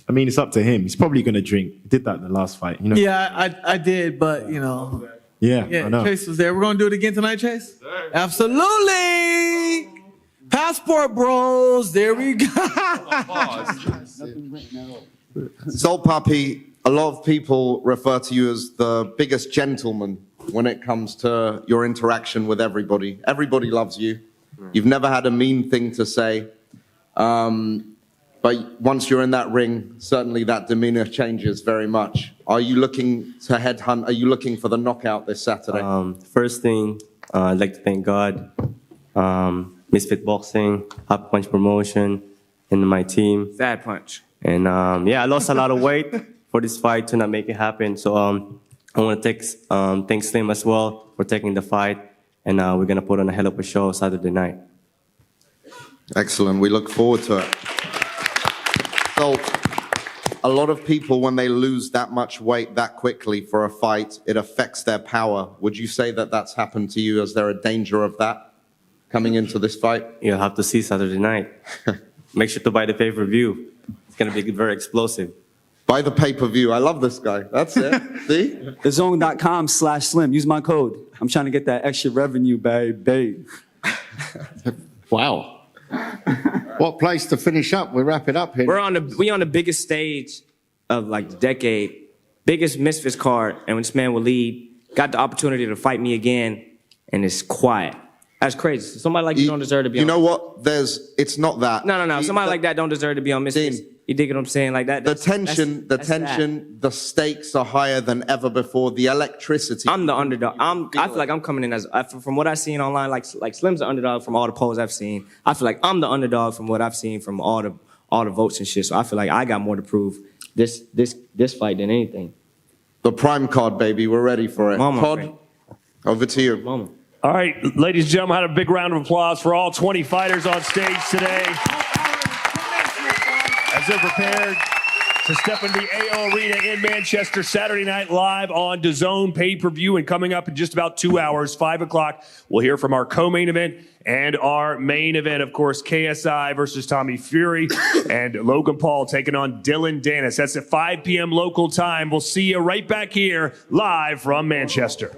S18: I mean, it's up to him. He's probably going to drink. He did that in the last fight.
S4: Yeah, I did, but
S18: Yeah, I know.
S4: Chase was there. We're going to do it again tonight, Chase? Absolutely. Passport bros. There we go.
S2: Salt Papi, a lot of people refer to you as the biggest gentleman when it comes to your interaction with everybody. Everybody loves you. You've never had a mean thing to say. But once you're in that ring, certainly that demeanor changes very much. Are you looking to headhunt? Are you looking for the knockout this Saturday?
S5: First thing, I'd like to thank God, Misfit Boxing, Hot Punch Promotion, and my team.
S19: Sad Punch.
S5: And I lost a lot of weight for this fight to not make it happen. So I want to thank Slim as well for taking the fight. And we're going to put on a hell of a show Saturday night.
S2: Excellent. We look forward to it. So, a lot of people, when they lose that much weight that quickly for a fight, it affects their power. Would you say that that's happened to you? Is there a danger of that coming into this fight?
S5: You'll have to see Saturday night. Make sure to buy the pay-per-view. It's going to be very explosive.
S2: Buy the pay-per-view. I love this guy. That's it. See?
S21: DAZN.com/Slim. Use my code. I'm trying to get that extra revenue, babe.
S1: Wow. What place to finish up? We wrap it up here.
S19: We're on the biggest stage of like the decade, biggest Misfits card, and when this man Walid got the opportunity to fight me again, and it's quiet. That's crazy. Somebody like you don't deserve to be on.
S2: You know what? It's not that.
S19: No. Somebody like that don't deserve to be on Misfits. You dig what I'm saying? Like that.
S2: The tension, the stakes are higher than ever before. The electricity.
S19: I'm the underdog. I feel like I'm coming in as, from what I've seen online, like Slim's the underdog from all the polls I've seen. I feel like I'm the underdog from what I've seen from all the votes and shit. So I feel like I got more to prove this fight than anything.
S2: The prime card, baby. We're ready for it.
S19: Mama,
S2: Todd, over to you.
S19: Mama.
S22: All right, ladies and gentlemen, have a big round of applause for all 20 fighters on stage today as they're prepared to step into the AO Arena in Manchester Saturday night live on DAZN pay-per-view. And coming up in just about 2 hours, 5 o'clock, we'll hear from our co-main event and our main event, of course, KSI versus Tommy Fury and Logan Paul taking on Dylan Dennis. That's at 5 p.m. local time. We'll see you right back here live from Manchester.